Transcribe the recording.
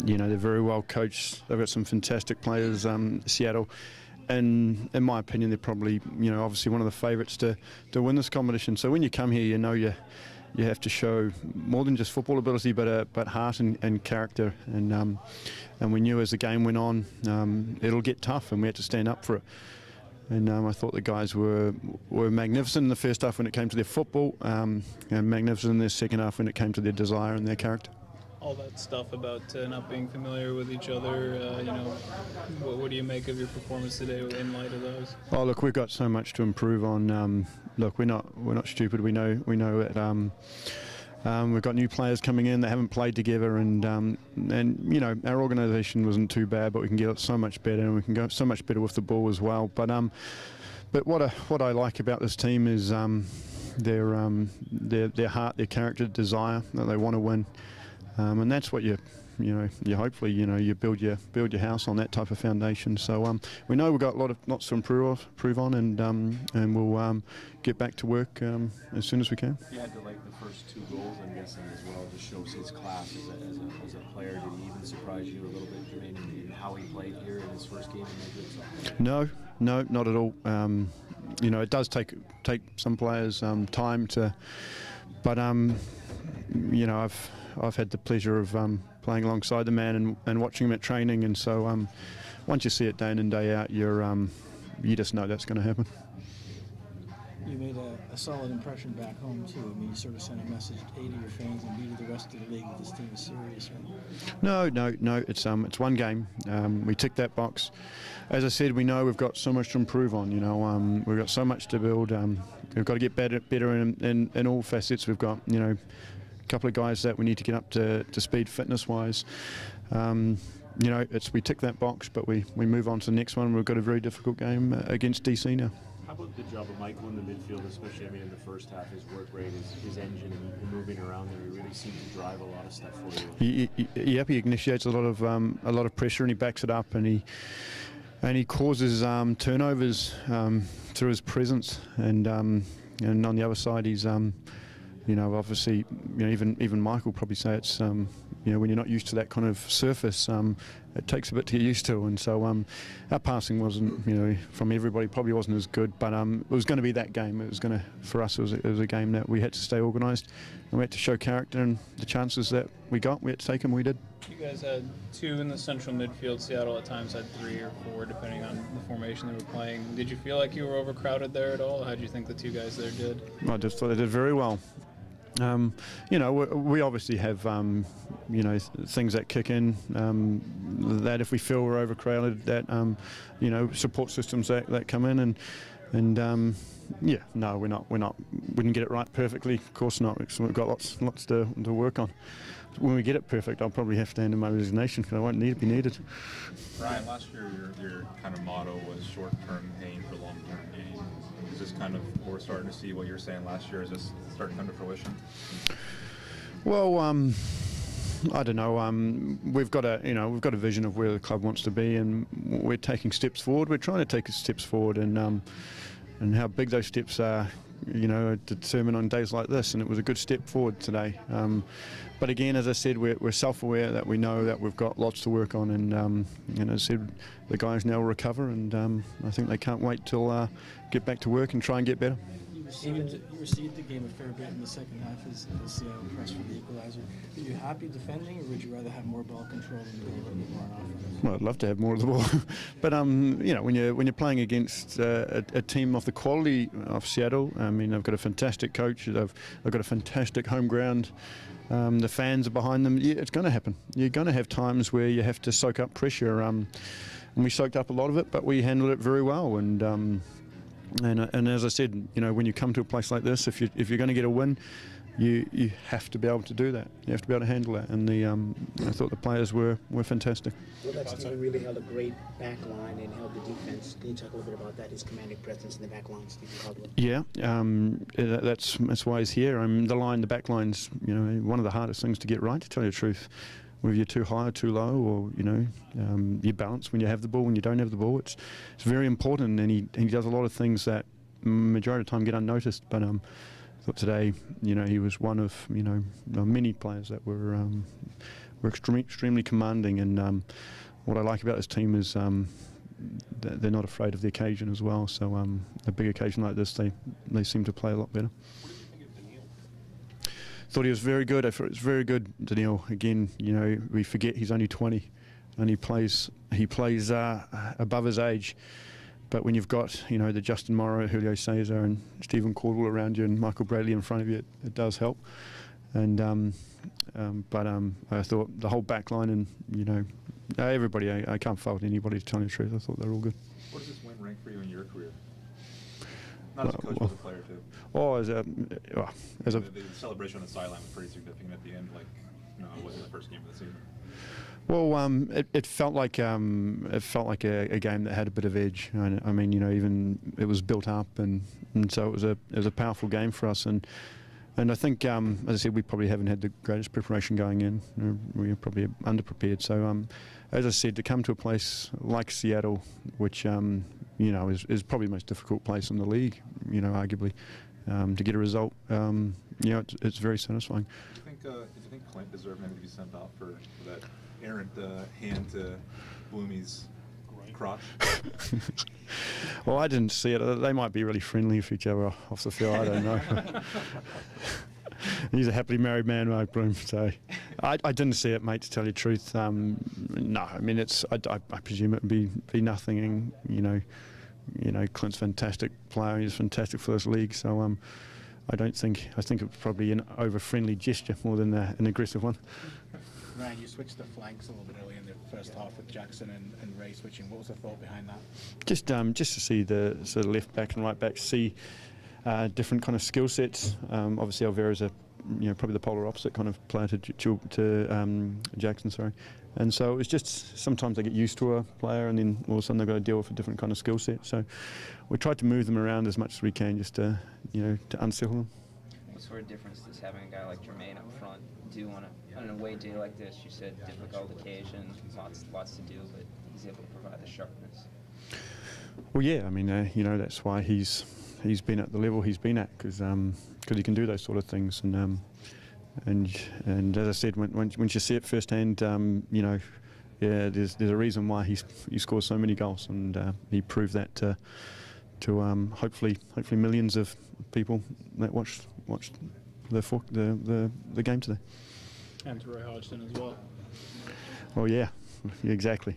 You know, they're very well coached. They've got some fantastic players, Seattle. And in my opinion, they're probably, you know, obviously one of the favourites to win this competition. So when you come here, you know you have to show more than just football ability, but heart and character. And we knew as the game went on, it'll get tough, and we had to stand up for it. And I thought the guys were magnificent in the first half when it came to their football, and magnificent in their second half when it came to their desire and their character. All that stuff about not being familiar with each other, you know, what do you make of your performance today in light of those? Oh, look, we've got so much to improve on. Look, we're not stupid. We know that we've got new players coming in that haven't played together, and you know, our organisation wasn't too bad, but we can get so much better, and we can go so much better with the ball as well. But what I like about this team is their heart, their character, desire, that they want to win. And that's what you hopefully you build your house on that type of foundation. So we know we've got lots to improve on, and we'll get back to work as soon as we can. You had to like the first 2 goals, I'm guessing, as well. Just shows his class as a player. Did he even surprise you a little bit, Jermaine, in how he played here in his first game in Major? No, not at all. You know, it does take some players time to, but you know, I've had the pleasure of playing alongside the man and watching him at training, and so once you see it day in and day out, you just know that's going to happen. You made a solid impression back home too. I mean, you sort of sent a message A to your fans and B to the rest of the league that this team is serious, right? No. It's one game. We tick that box. As I said, we know we've got so much to improve on. You know, we've got so much to build. We've got to get better in all facets. We've got, you know, a couple of guys that we need to get up to speed fitness-wise. You know, we tick that box, but we move on to the next one. We've got a very difficult game against DC now. How about the job of Michael in the midfield, especially, I mean, in the first half, his work rate, his engine, and moving around there, he really seemed to drive a lot of stuff for you. He initiates a lot of pressure, and he backs it up, and he causes turnovers through his presence, and on the other side, he's you know, obviously, you know, even Michael probably say it's you know, when you're not used to that kind of surface, it takes a bit to get used to, and so our passing wasn't, you know, from everybody probably wasn't as good, but it was going to be that game. It was going to, for us, it was a game that we had to stay organised, and we had to show character, and the chances that we got, we had to take them. We did. You guys had 2 in the central midfield. Seattle at times had 3 or 4, depending on the formation they were playing. Did you feel like you were overcrowded there at all? How did you think the 2 guys there did? I just thought they did very well. You know, we obviously have, you know, things that kick in, that if we feel we're overcrowded, that, you know, support systems that come in, and yeah, no, we wouldn't get it right perfectly, of course not, because we've got lots to work on. When we get it perfect, I'll probably have to hand in my resignation, because I won't be needed. Ryan, last year your kind of motto was short-term pain for long-term gain. Is this kind of what we're starting to see what you were saying last year? Is this starting to come to fruition? Well, I don't know. We've got a vision of where the club wants to be, and we're taking steps forward. We're trying to take steps forward, and how big those steps are, you know, determined on days like this. And it was a good step forward today. But again, as I said, we're self-aware that we know that we've got lots to work on, and as I said, the guys now will recover, and I think they can't wait till get back to work and try and get better. You received the game a fair bit in the second half as Seattle pressed for the equalizer. Are you happy defending, or would you rather have more ball control and go a little bit more on offense? Well, I'd love to have more of the ball, but you know, when you're playing against a team of the quality of Seattle, I mean, they've got a fantastic coach. They've got a fantastic home ground. The fans are behind them. Yeah, it's going to happen. You're going to have times where you have to soak up pressure, and we soaked up a lot of it, but we handled it very well. And as I said, you know, when you come to a place like this, if you're going to get a win, you have to be able to do that. You have to be able to handle that. And I thought the players were fantastic. Well, that Stephen really held a great back line and held the defense. Can you talk a little bit about that? His commanding presence in the back line, Stephen Caldwell. Yeah, that's why he's here. The back line's, you know, one of the hardest things to get right, to tell you the truth. Whether you're too high or too low, or, you know, you balance when you have the ball, when you don't have the ball. It's very important, and he does a lot of things that majority of the time get unnoticed. But I thought today, you know, he was one of, you know, many players that were we're extremely commanding, and what I like about this team is they're not afraid of the occasion as well. So a big occasion like this, they seem to play a lot better. What did you think of Daniil? Thought he was very good. I thought it was very good, Daniil. Again, you know, we forget he's only 20, and he plays above his age. But when you've got, you know, the Justin Morrow, Julio Cesar, and Stephen Caldwell around you, and Michael Bradley in front of you, it does help. And I thought the whole back line, and you know, everybody, I can't fault anybody, to tell you the truth. I thought they were all good. What does this win rank for you in your career? Not as a coach, but as a player too. Oh, as a The celebration on the sideline was pretty significant at the end. Like, no, it wasn't the first game of the season. well, it felt like a game that had a bit of edge. I mean, you know, even it was built up, and so it was a powerful game for us. And I think, as I said, we probably haven't had the greatest preparation going in. We were probably underprepared. So, as I said, to come to a place like Seattle, which you know is probably the most difficult place in the league, you know, arguably, to get a result, you know, it's very satisfying. Did you think Clint deserved maybe to be sent off for that errant hand to Bloomy's crotch? Well, I didn't see it. They might be really friendly with each other off the field. I don't know. He's a happily married man, Mark Bloom. So I didn't see it, mate. To tell you the truth, no. I mean, I presume it would be nothing. And you know, Clint's a fantastic player. He's fantastic for this league. So I think it was probably an over-friendly gesture more than an aggressive one. Ryan, you switched the flanks a little bit early in the first half with Jackson and Ray switching. What was the thought behind that? Just to see the sort of left back and right back see different kind of skill sets. Obviously, Alvera's probably the polar opposite kind of player to Jackson. Sorry, and so it was just sometimes they get used to a player, and then all of a sudden they've got to deal with a different kind of skill set. So we tried to move them around as much as we can, just to unsettle them. What sort of difference does having a guy like Jermaine up front do on an away day like this? You said difficult occasion, lots to do, but he's able to provide the sharpness. Well, yeah, I mean, that's why he's been at the level he's been at, because he can do those sort of things, and as I said, when you see it firsthand, there's a reason why he scores so many goals, and he proved that to hopefully millions of people that watched the game today. And to Roy Hodgson as well. Well, yeah, exactly.